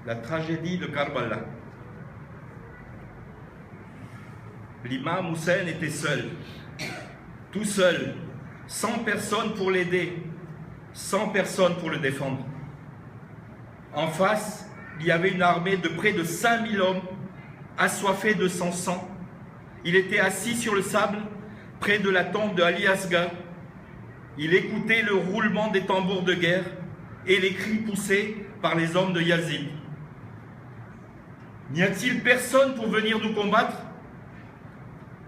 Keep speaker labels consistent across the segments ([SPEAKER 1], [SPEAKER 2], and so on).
[SPEAKER 1] la tragédie de Karbala. L'imam Hussein était seul, tout seul, sans personne pour l'aider, sans personne pour le défendre. En face, il y avait une armée de près de 5000 hommes, assoiffés de son sang. Il était assis sur le sable, près de la tombe de Ali Asghar. Il écoutait le roulement des tambours de guerre et les cris poussés par les hommes de Yazid. N'y a-t-il personne pour venir nous combattre?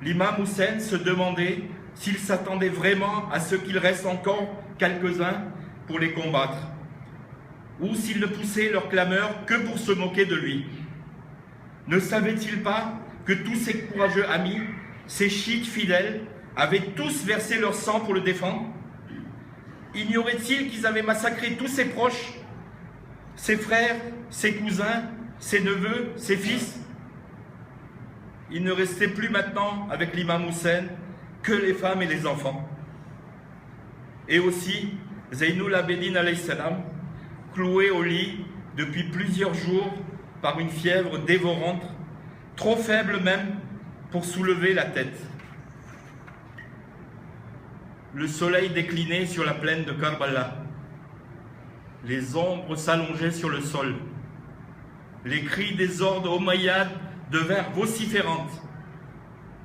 [SPEAKER 1] L'imam Hussein se demandait s'il s'attendait vraiment à ce qu'il reste encore quelques-uns pour les combattre, ou s'ils ne poussaient leur clameur que pour se moquer de lui. Ne savait-il pas que tous ses courageux amis, ses chiites fidèles, avaient tous versé leur sang pour le défendre? Ignorait-il qu'ils avaient massacré tous ses proches, ses frères, ses cousins, ses neveux, ses fils? Il ne restait plus maintenant avec l'imam Hussein que les femmes et les enfants. Et aussi Zainul Abedin alayhi salam, cloué au lit depuis plusieurs jours par une fièvre dévorante, trop faible même pour soulever la tête. Le soleil déclinait sur la plaine de Karbala. Les ombres s'allongeaient sur le sol. Les cris des hordes omeyyades devinrent vociférantes.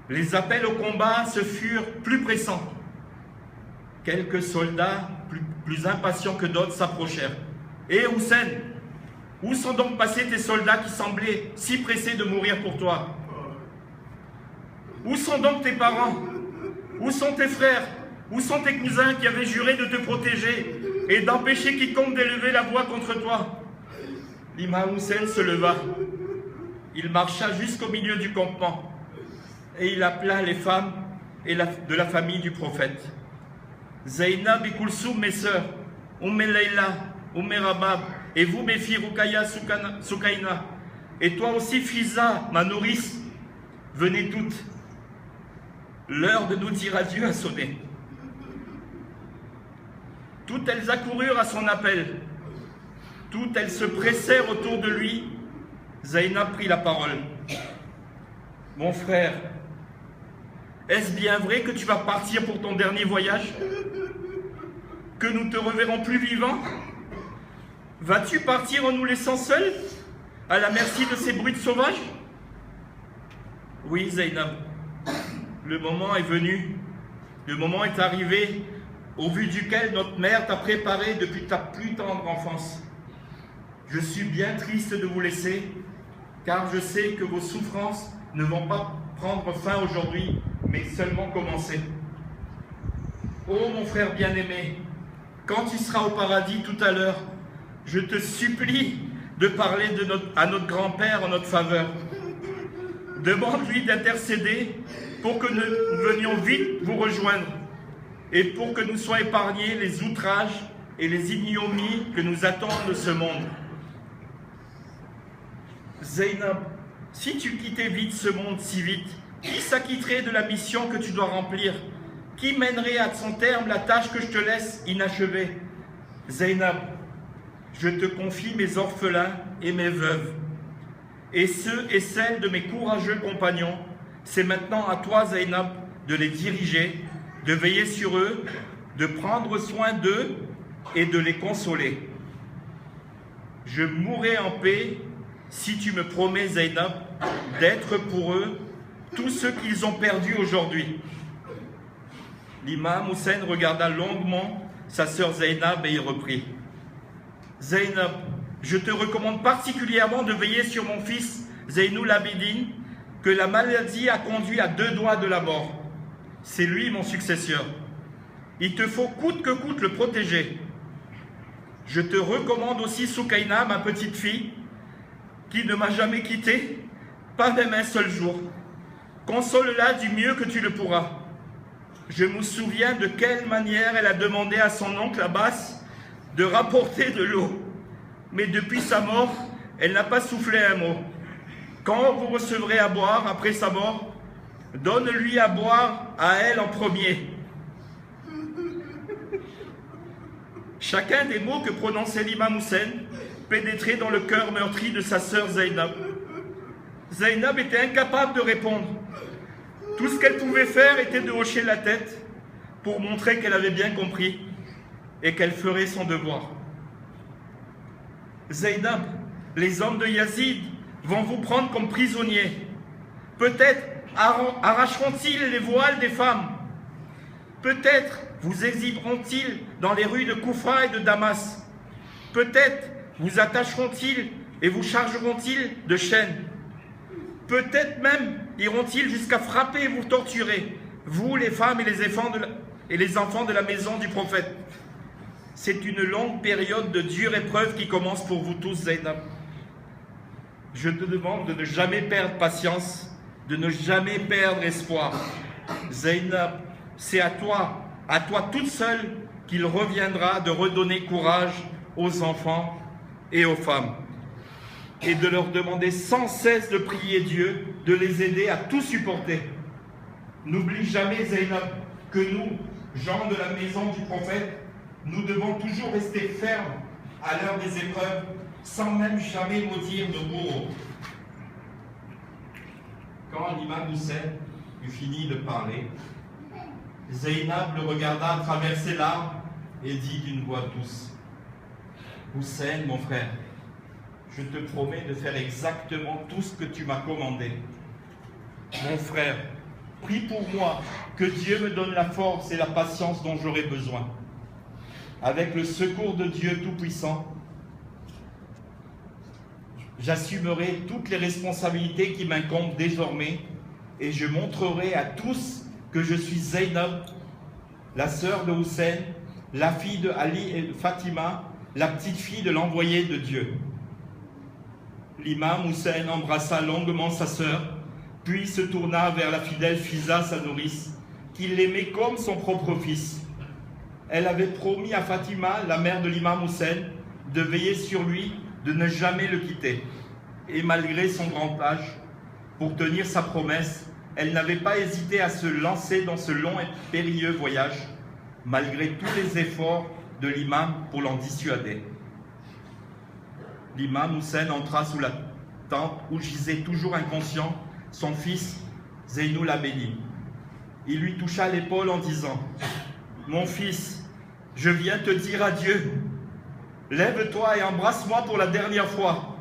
[SPEAKER 1] Les appels au combat se furent plus pressants. Quelques soldats, plus impatients que d'autres, s'approchèrent. « Hé Hussein, où sont donc passés tes soldats qui semblaient si pressés de mourir pour toi? Où sont donc tes parents? Où sont tes frères? Où sont tes cousins qui avaient juré de te protéger et d'empêcher quiconque d'élever la voix contre toi ?» L'imam Hussein se leva. Il marcha jusqu'au milieu du campement et il appela les femmes de la famille du prophète. Zainab et Kulsoum, mes sœurs, Leila, Rabab, et vous, mes filles, Rukaya, Soukaina, et toi aussi, Fiza, ma nourrice, venez toutes. L'heure de nous dire adieu a sonné. Toutes elles accoururent à son appel. Toutes elles se pressèrent autour de lui. Zainab prit la parole. « Mon frère, est-ce bien vrai que tu vas partir pour ton dernier voyage? Que nous ne te reverrons plus vivant? Vas-tu partir en nous laissant seuls, à la merci de ces brutes sauvages? » Oui, Zainab, le moment est venu, le moment est arrivé, au vu duquel notre mère t'a préparé depuis ta plus tendre enfance. Je suis bien triste de vous laisser, car je sais que vos souffrances ne vont pas prendre fin aujourd'hui, mais seulement commencer. Oh mon frère bien-aimé, quand tu seras au paradis tout à l'heure, je te supplie de parler à notre grand-père en notre faveur. Demande-lui d'intercéder pour que nous venions vite vous rejoindre et pour que nous soient épargnés les outrages et les ignominies que nous attendent de ce monde. Zainab, si tu quittais vite ce monde si vite, qui s'acquitterait de la mission que tu dois remplir? Qui mènerait à son terme la tâche que je te laisse inachevée? Zainab, je te confie mes orphelins et mes veuves, et ceux et celles de mes courageux compagnons. C'est maintenant à toi, Zainab, de les diriger, de veiller sur eux, de prendre soin d'eux et de les consoler. Je mourrai en paix si tu me promets, Zainab, d'être pour eux tout ce qu'ils ont perdu aujourd'hui. L'imam Hussein regarda longuement sa sœur Zainab et il reprit. Zainab, je te recommande particulièrement de veiller sur mon fils Zainul Abidin, que la maladie a conduit à 2 doigts de la mort. C'est lui mon successeur. Il te faut coûte que coûte le protéger. Je te recommande aussi Soukaina, ma petite fille, qui ne m'a jamais quitté, pas même un seul jour. Console-la du mieux que tu le pourras. Je me souviens de quelle manière elle a demandé à son oncle Abbas de rapporter de l'eau. Mais depuis sa mort, elle n'a pas soufflé un mot. Quand vous recevrez à boire après sa mort, donne-lui à boire à elle en premier. Chacun des mots que prononçait l'imam Hussein pénétrer dans le cœur meurtri de sa sœur Zainab. Zainab était incapable de répondre. Tout ce qu'elle pouvait faire était de hocher la tête pour montrer qu'elle avait bien compris et qu'elle ferait son devoir. Zainab, les hommes de Yazid vont vous prendre comme prisonnier. Peut-être arracheront-ils les voiles des femmes. Peut-être vous exhiberont-ils dans les rues de Koufa et de Damas. Peut-être vous attacheront-ils et vous chargeront-ils de chaînes. Peut-être même iront-ils jusqu'à frapper et vous torturer, vous les femmes et les enfants de la maison du prophète. C'est une longue période de dure épreuve qui commence pour vous tous, Zainab. Je te demande de ne jamais perdre patience, de ne jamais perdre espoir. Zainab, c'est à toi toute seule, qu'il reviendra de redonner courage aux enfants et aux femmes, et de leur demander sans cesse de prier Dieu, de les aider à tout supporter. N'oublie jamais, Zainab, que nous, gens de la maison du prophète, nous devons toujours rester fermes à l'heure des épreuves, sans même jamais maudire nos bourreaux. Quand l'imam Hussein eut fini de parler, Zainab le regarda à travers ses larmes et dit d'une voix douce: Hussein, mon frère, je te promets de faire exactement tout ce que tu m'as commandé. Mon frère, prie pour moi, que Dieu me donne la force et la patience dont j'aurai besoin. Avec le secours de Dieu Tout-Puissant, j'assumerai toutes les responsabilités qui m'incombent désormais et je montrerai à tous que je suis Zainab, la sœur de Hussein, la fille de Ali et de Fatima, la petite fille de l'envoyé de Dieu. L'imam Hussein embrassa longuement sa sœur, puis se tourna vers la fidèle Fiza, sa nourrice, qu'il l'aimait comme son propre fils. Elle avait promis à Fatima, la mère de l'imam Hussein, de veiller sur lui, de ne jamais le quitter. Et malgré son grand âge, pour tenir sa promesse, elle n'avait pas hésité à se lancer dans ce long et périlleux voyage, malgré tous les efforts de l'imam pour l'en dissuader. L'imam Hussein entra sous la tente où gisait toujours inconscient son fils Zeynoul Abédi. Il lui toucha l'épaule en disant: Mon fils, je viens te dire adieu. Lève-toi et embrasse-moi pour la dernière fois.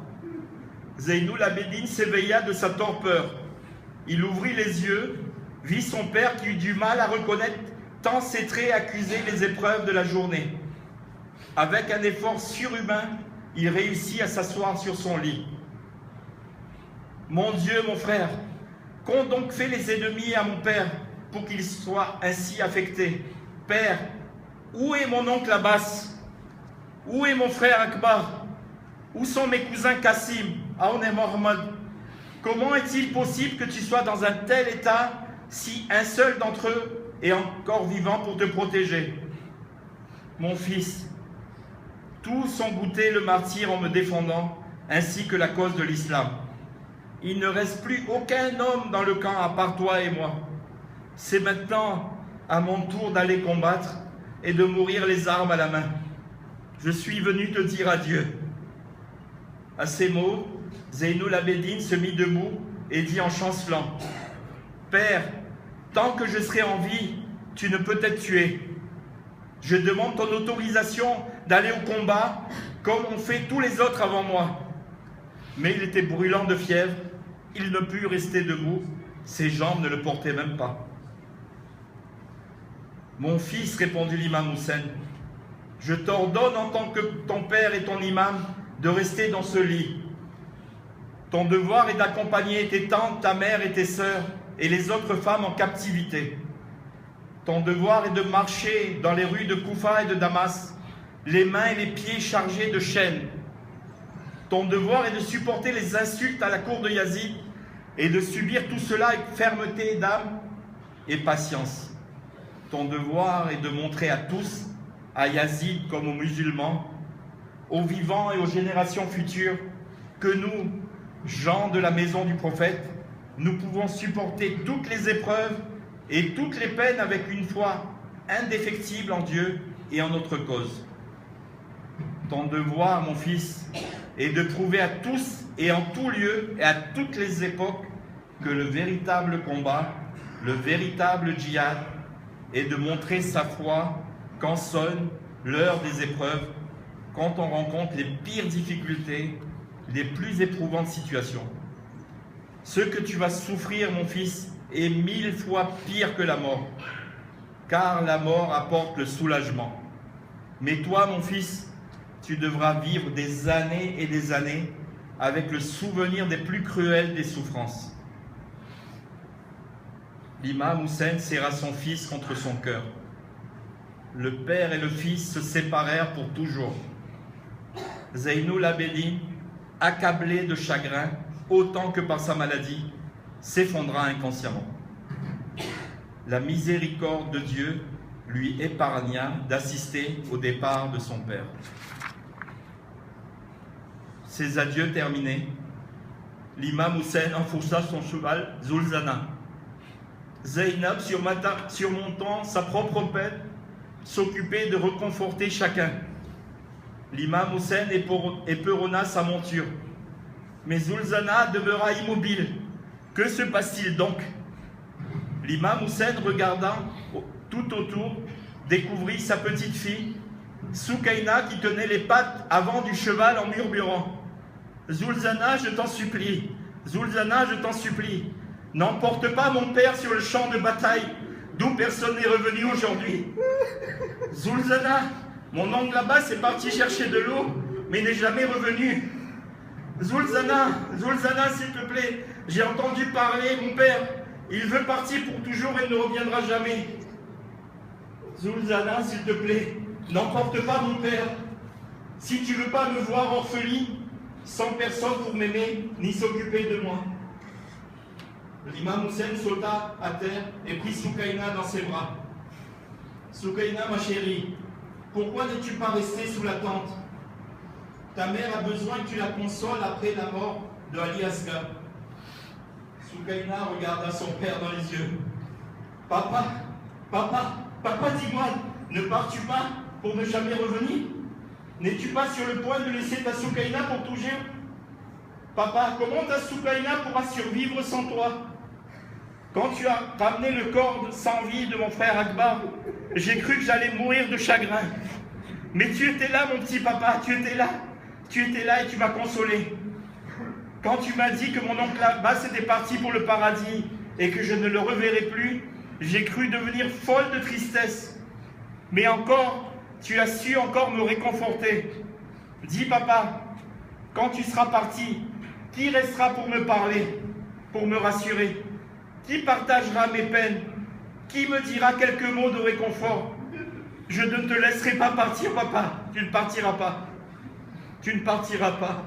[SPEAKER 1] Zeynoul Abédine s'éveilla de sa torpeur. Il ouvrit les yeux, vit son père qui eut du mal à reconnaître tant ses traits accusaient les épreuves de la journée. Avec un effort surhumain, il réussit à s'asseoir sur son lit. Mon Dieu, mon frère, qu'ont donc fait les ennemis à mon père pour qu'il soit ainsi affecté? Père, où est mon oncle Abbas? Où est mon frère Akbar? Où sont mes cousins Kassim, Aoun et Mohamed? Comment est-il possible que tu sois dans un tel état si un seul d'entre eux est encore vivant pour te protéger? Mon fils, tous ont goûté le martyre en me défendant, ainsi que la cause de l'islam. Il ne reste plus aucun homme dans le camp à part toi et moi. C'est maintenant à mon tour d'aller combattre et de mourir les armes à la main. Je suis venu te dire adieu. À ces mots, Zeynoul Abédine se mit debout et dit en chancelant: Père, tant que je serai en vie, tu ne peux être tué. Je demande ton autorisation d'aller au combat comme ont fait tous les autres avant moi. Mais il était brûlant de fièvre, il ne put rester debout, ses jambes ne le portaient même pas. Mon fils, répondit l'imam Hussein, je t'ordonne en tant que ton père et ton imam de rester dans ce lit. Ton devoir est d'accompagner tes tantes, ta mère et tes sœurs et les autres femmes en captivité. Ton devoir est de marcher dans les rues de Koufa et de Damas, les mains et les pieds chargés de chaînes. Ton devoir est de supporter les insultes à la cour de Yazid et de subir tout cela avec fermeté d'âme et patience. Ton devoir est de montrer à tous, à Yazid comme aux musulmans, aux vivants et aux générations futures, que nous, gens de la maison du prophète, nous pouvons supporter toutes les épreuves et toutes les peines avec une foi indéfectible en Dieu et en notre cause. Ton devoir, mon fils, et de prouver à tous et en tout lieu et à toutes les époques que le véritable combat, le véritable djihad est de montrer sa foi quand sonne l'heure des épreuves, quand on rencontre les pires difficultés, les plus éprouvantes situations. Ce que tu vas souffrir, mon fils, est 1000 fois pire que la mort, car la mort apporte le soulagement. Mais toi, mon fils, tu devras vivre des années et des années avec le souvenir des plus cruelles des souffrances. L'imam Hussein serra son fils contre son cœur. Le père et le fils se séparèrent pour toujours. Zainoul Abedin, accablé de chagrin autant que par sa maladie, s'effondra inconsciemment. La miséricorde de Dieu lui épargna d'assister au départ de son père. Ses adieux terminés, l'imam Hussein enfourcha son cheval Zulzana. Zainab, surmontant sa propre peine, s'occupait de réconforter chacun. L'imam Hussein éperonna sa monture. Mais Zulzana demeura immobile. Que se passe-t-il donc? L'imam Hussein regarda tout autour, découvrit sa petite fille, Soukaina, qui tenait les pattes avant du cheval en murmurant « Zulzana, je t'en supplie, Zulzana, je t'en supplie, n'emporte pas mon père sur le champ de bataille, d'où personne n'est revenu aujourd'hui. Zulzana, mon oncle là-bas est parti chercher de l'eau, mais n'est jamais revenu. Zulzana, Zulzana, s'il te plaît, j'ai entendu parler, mon père, il veut partir pour toujours et ne reviendra jamais. Zulzana, s'il te plaît, n'emporte pas mon père. Si tu veux pas me voir orpheline, sans personne pour m'aimer, ni s'occuper de moi. » L'imam Hussein sauta à terre et prit Soukaina dans ses bras. « Soukaina, ma chérie, pourquoi n'es-tu pas restée sous la tente? Ta mère a besoin que tu la consoles après la mort de Ali Asghar. » Soukaina regarda son père dans les yeux. « Papa, papa, papa, dis-moi, ne pars-tu pas pour ne jamais revenir? N'es-tu pas sur le point de laisser ta Soukaina pour toujours? Papa, comment ta Soukaina pourra survivre sans toi? Quand tu as ramené le corps sans vie de mon frère Akbar, j'ai cru que j'allais mourir de chagrin. Mais tu étais là, mon petit papa, tu étais là. Tu étais là et tu m'as consolé. Quand tu m'as dit que mon oncle Abbas était parti pour le paradis et que je ne le reverrai plus, j'ai cru devenir folle de tristesse. Mais encore, tu as su encore me réconforter. Dis papa, quand tu seras parti, qui restera pour me parler, pour me rassurer? Qui partagera mes peines? Qui me dira quelques mots de réconfort? Je ne te laisserai pas partir, papa. Tu ne partiras pas. Tu ne partiras pas.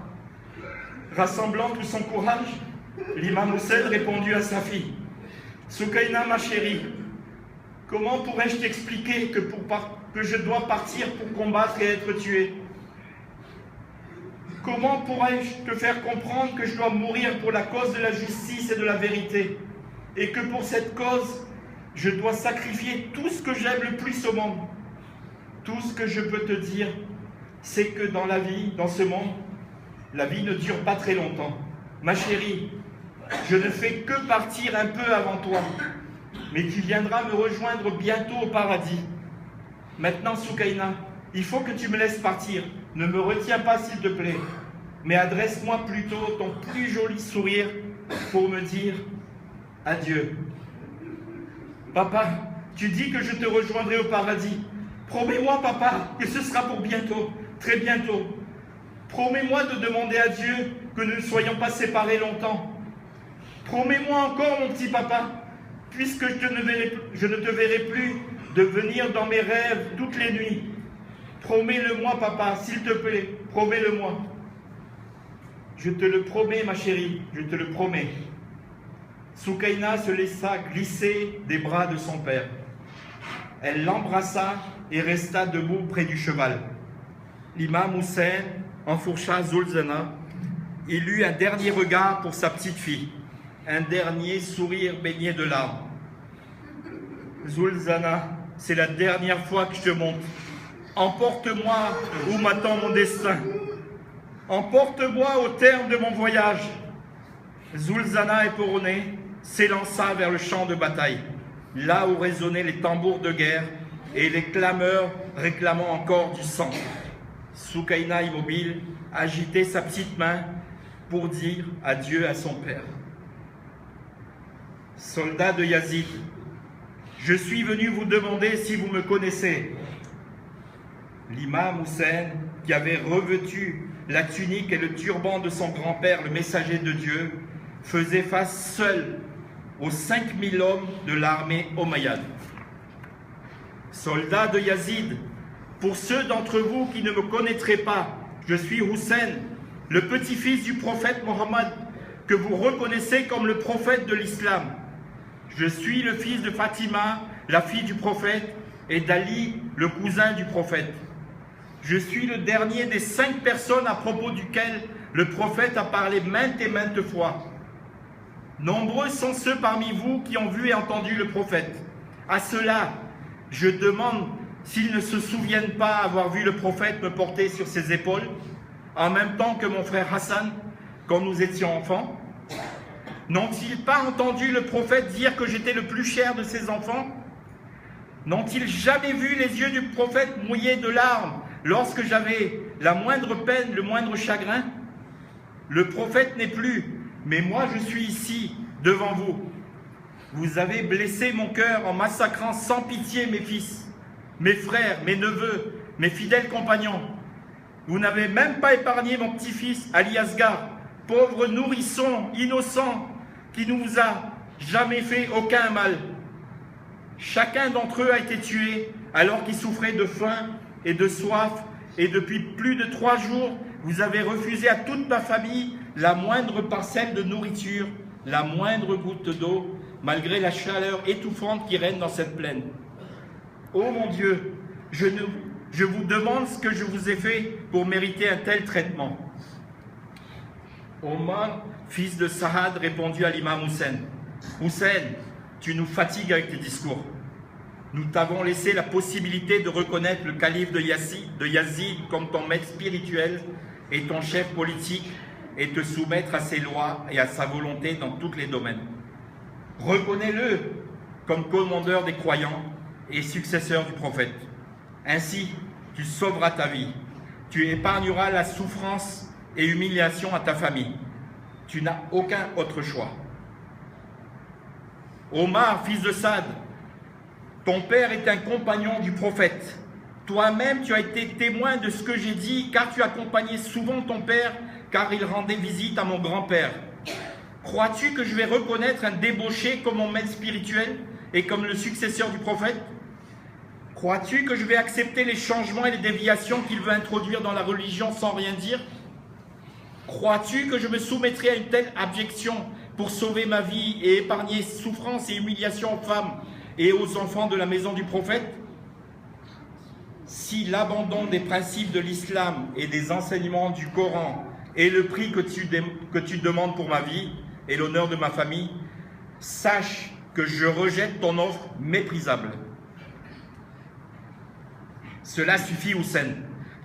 [SPEAKER 1] Rassemblant tout son courage, l'imam Hussein répondit à sa fille. Soukaina, ma chérie, comment pourrais-je t'expliquer que je dois partir pour combattre et être tué? Comment pourrais-je te faire comprendre que je dois mourir pour la cause de la justice et de la vérité, et que pour cette cause, je dois sacrifier tout ce que j'aime le plus au monde? Tout ce que je peux te dire, c'est que dans la vie, dans ce monde, la vie ne dure pas très longtemps. Ma chérie, je ne fais que partir un peu avant toi, mais tu viendras me rejoindre bientôt au paradis. Maintenant, Soukaina, il faut que tu me laisses partir. Ne me retiens pas, s'il te plaît, mais adresse-moi plutôt ton plus joli sourire pour me dire adieu. Papa, tu dis que je te rejoindrai au paradis. Promets-moi, papa, que ce sera pour bientôt, très bientôt. Promets-moi de demander à Dieu que nous ne soyons pas séparés longtemps. Promets-moi encore, mon petit papa, puisque je ne te verrai plus, de venir dans mes rêves toutes les nuits. Promets-le-moi, papa, s'il te plaît, promets-le-moi. Je te le promets, ma chérie, je te le promets. Soukaina se laissa glisser des bras de son père. Elle l'embrassa et resta debout près du cheval. L'imam Hussein enfourcha Zulzana. Il eut un dernier regard pour sa petite fille, un dernier sourire baigné de larmes. Zulzana, c'est la dernière fois que je te montre. Emporte-moi où m'attend mon destin. Emporte-moi au terme de mon voyage. Zulzana éperonnée s'élança vers le champ de bataille, là où résonnaient les tambours de guerre et les clameurs réclamant encore du sang. Soukaina, immobile, agitait sa petite main pour dire adieu à son père. Soldat de Yazid, je suis venu vous demander si vous me connaissez. L'imam Hussein, qui avait revêtu la tunique et le turban de son grand-père, le messager de Dieu, faisait face seul aux 5000 hommes de l'armée omeyyade. Soldats de Yazid, pour ceux d'entre vous qui ne me connaîtraient pas, je suis Hussein, le petit-fils du prophète Mohammed, que vous reconnaissez comme le prophète de l'islam. Je suis le fils de Fatima, la fille du prophète, et d'Ali, le cousin du prophète. Je suis le dernier des 5 personnes à propos duquel le prophète a parlé maintes et maintes fois. Nombreux sont ceux parmi vous qui ont vu et entendu le prophète. À ceux-là, je demande s'ils ne se souviennent pas avoir vu le prophète me porter sur ses épaules, en même temps que mon frère Hassan, quand nous étions enfants. N'ont-ils pas entendu le prophète dire que j'étais le plus cher de ses enfants? N'ont-ils jamais vu les yeux du prophète mouillés de larmes lorsque j'avais la moindre peine, le moindre chagrin? Le prophète n'est plus, mais moi je suis ici, devant vous. Vous avez blessé mon cœur en massacrant sans pitié mes fils, mes frères, mes neveux, mes fidèles compagnons. Vous n'avez même pas épargné mon petit-fils Ali Asghar, pauvre nourrisson innocent qui ne vous a jamais fait aucun mal. Chacun d'entre eux a été tué alors qu'ils souffraient de faim et de soif, et depuis plus de 3 jours, vous avez refusé à toute ma famille la moindre parcelle de nourriture, la moindre goutte d'eau, malgré la chaleur étouffante qui règne dans cette plaine. Oh mon Dieu, je vous demande ce que je vous ai fait pour mériter un tel traitement. Omar, fils de Saad, répondit à l'imam Hussein. Hussein, tu nous fatigues avec tes discours. Nous t'avons laissé la possibilité de reconnaître le calife de Yazid comme ton maître spirituel et ton chef politique et te soumettre à ses lois et à sa volonté dans tous les domaines. Reconnais-le comme commandeur des croyants et successeur du prophète. Ainsi, tu sauveras ta vie. Tu épargneras la souffrance et humiliation à ta famille. Tu n'as aucun autre choix. Omar, fils de Saad, ton père est un compagnon du prophète. Toi-même, tu as été témoin de ce que j'ai dit, car tu accompagnais souvent ton père, car il rendait visite à mon grand-père. Crois-tu que je vais reconnaître un débauché comme mon maître spirituel et comme le successeur du prophète? Crois-tu que je vais accepter les changements et les déviations qu'il veut introduire dans la religion sans rien dire? Crois-tu que je me soumettrai à une telle abjection pour sauver ma vie et épargner souffrance et humiliation aux femmes et aux enfants de la maison du prophète? Si l'abandon des principes de l'islam et des enseignements du Coran est le prix que tu demandes pour ma vie et l'honneur de ma famille, sache que je rejette ton offre méprisable. Cela suffit, Hussein.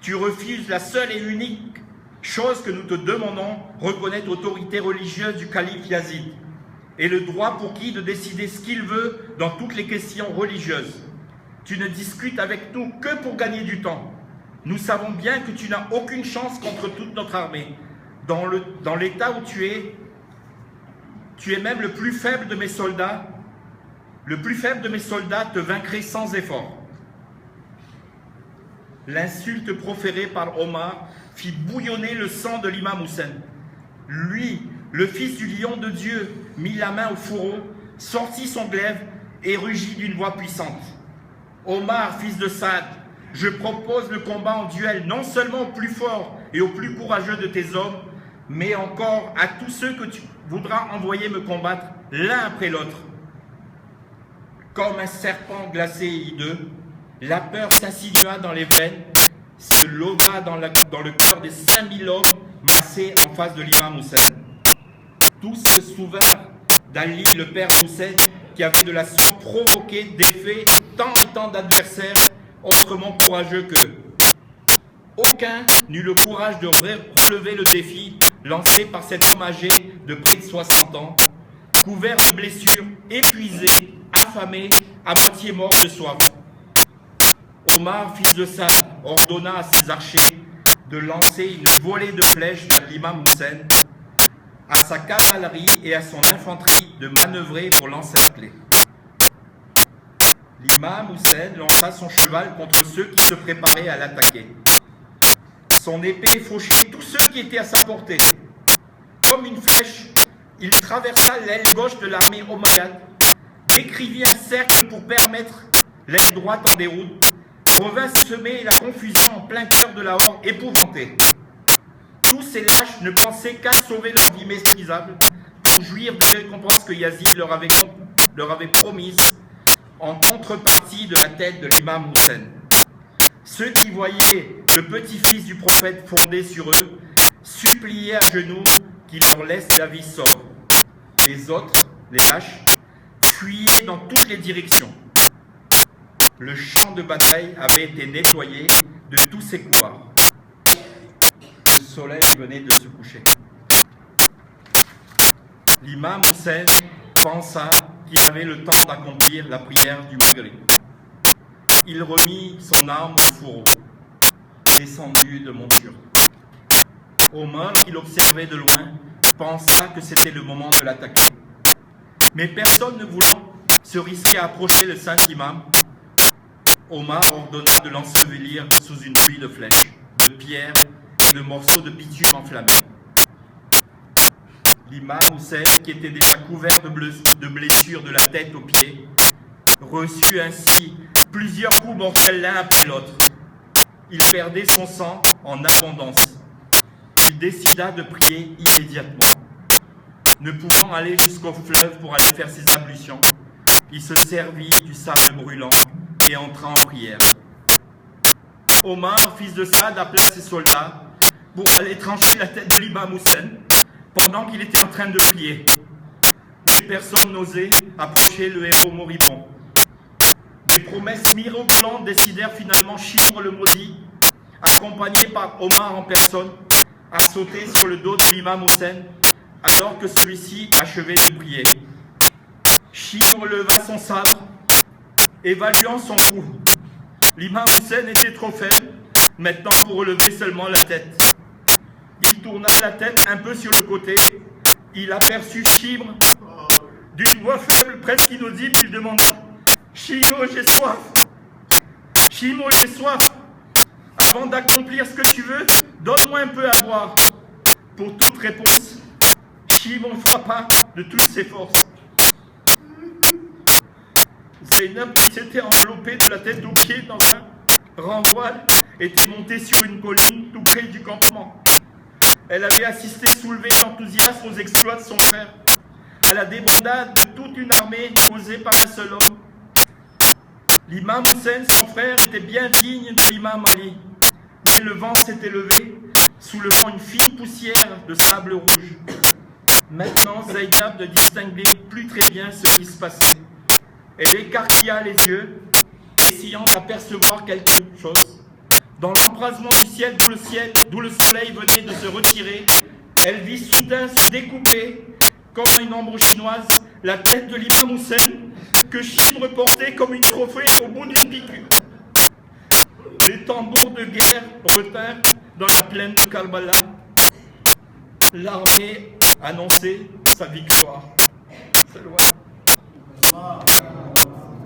[SPEAKER 1] Tu refuses la seule et unique chose que nous te demandons, reconnaître l'autorité religieuse du calife Yazid et le droit pour qui de décider ce qu'il veut dans toutes les questions religieuses. Tu ne discutes avec nous que pour gagner du temps. Nous savons bien que tu n'as aucune chance contre toute notre armée. Dans l'état où tu es même le plus faible de mes soldats. Le plus faible de mes soldats te vaincrait sans effort. L'insulte proférée par Omar fit bouillonner le sang de l'imam Hussein. Lui, le fils du lion de Dieu, mit la main au fourreau, sortit son glaive et rugit d'une voix puissante. Omar, fils de Saad, je propose le combat en duel non seulement au plus fort et au plus courageux de tes hommes, mais encore à tous ceux que tu voudras envoyer me combattre l'un après l'autre. Comme un serpent glacé et hideux, la peur s'insinua dans les veines, se loga dans le cœur des 5000 hommes massés en face de l'imam Hussein. Tous se souvinrent d'Ali, le père d'Hussein, qui avait de la sorte provoqué, défait tant et tant d'adversaires autrement courageux qu'eux. Aucun n'eut le courage de relever le défi lancé par cet homme âgé de près de 60 ans, couvert de blessures, épuisé, affamé, à moitié mort de soif. Omar, fils de Saad, ordonna à ses archers de lancer une volée de flèches vers l'imam Hussein, à sa cavalerie et à son infanterie de manœuvrer pour l'encercler. L'imam Hussein lança son cheval contre ceux qui se préparaient à l'attaquer. Son épée fauchait tous ceux qui étaient à sa portée. Comme une flèche, il traversa l'aile gauche de l'armée omeyyade, décrivit un cercle pour permettre l'aile droite en déroute, revint semer la confusion en plein cœur de la horde épouvantée. Tous ces lâches ne pensaient qu'à sauver leur vie méprisable pour jouir des récompenses que Yazid leur avait promises en contrepartie de la tête de l'imam Hussein. Ceux qui voyaient le petit-fils du prophète fondé sur eux suppliaient à genoux qu'il leur laisse la vie sobre. Les autres, les lâches, fuyaient dans toutes les directions. Le champ de bataille avait été nettoyé de tous ses couloirs. Le soleil venait de se coucher. L'imam Hussein pensa qu'il avait le temps d'accomplir la prière du Maghrib. Il remit son arme au fourreau, descendu de monture. Omar, qui l'observait de loin, pensa que c'était le moment de l'attaquer. Mais personne ne voulant se risquer à approcher le saint imam, Omar ordonna de l'ensevelir sous une pluie de flèches, de pierres et de morceaux de bitume enflammés. L'imam Hussein, qui était déjà couvert de blessures de la tête aux pieds, reçut ainsi plusieurs coups mortels l'un après l'autre. Il perdait son sang en abondance. Il décida de prier immédiatement. Ne pouvant aller jusqu'au fleuve pour aller faire ses ablutions, il se servit du sable brûlant et entra en prière. Omar, fils de Saad, appela ses soldats pour aller trancher la tête de l'imam Hussein pendant qu'il était en train de prier. Mais personne n'osait approcher le héros moribond. Des promesses mirobolantes décidèrent finalement Shimr le maudit, accompagné par Omar en personne, à sauter sur le dos de l'imam Hussein alors que celui-ci achevait de prier. Shimr leva son sabre, évaluant son coup. L'imam Hussein était trop faible maintenant pour relever seulement la tête. Il tourna la tête un peu sur le côté. Il aperçut Shimr. D'une voix faible, presque inaudible, il demanda « Shimr, j'ai soif !»« Shimr, j'ai soif ! Avant d'accomplir ce que tu veux, donne-moi un peu à boire. » Pour toute réponse, Shimr frappa de toutes ses forces. Zainab, qui s'était enveloppée de la tête aux pieds dans un renvoi, était montée sur une colline tout près du campement. Elle avait assisté soulevée d'enthousiasme aux exploits de son frère, à la débandade de toute une armée causée par un seul homme. L'imam Hussein, son frère, était bien digne de l'imam Ali, mais le vent s'était levé, soulevant une fine poussière de sable rouge. Maintenant, Zainab ne distinguait plus très bien ce qui se passait. Elle écarquilla les yeux, essayant d'apercevoir quelque chose. Dans l'embrasement du ciel, d'où le soleil venait de se retirer, elle vit soudain se découper, comme une ombre chinoise, la tête de l'imam Hussein, que Shimr portait comme une trophée au bout d'une piqûre. Les tambours de guerre retinrent dans la plaine de Karbala. L'armée annonçait sa victoire. C'est loin.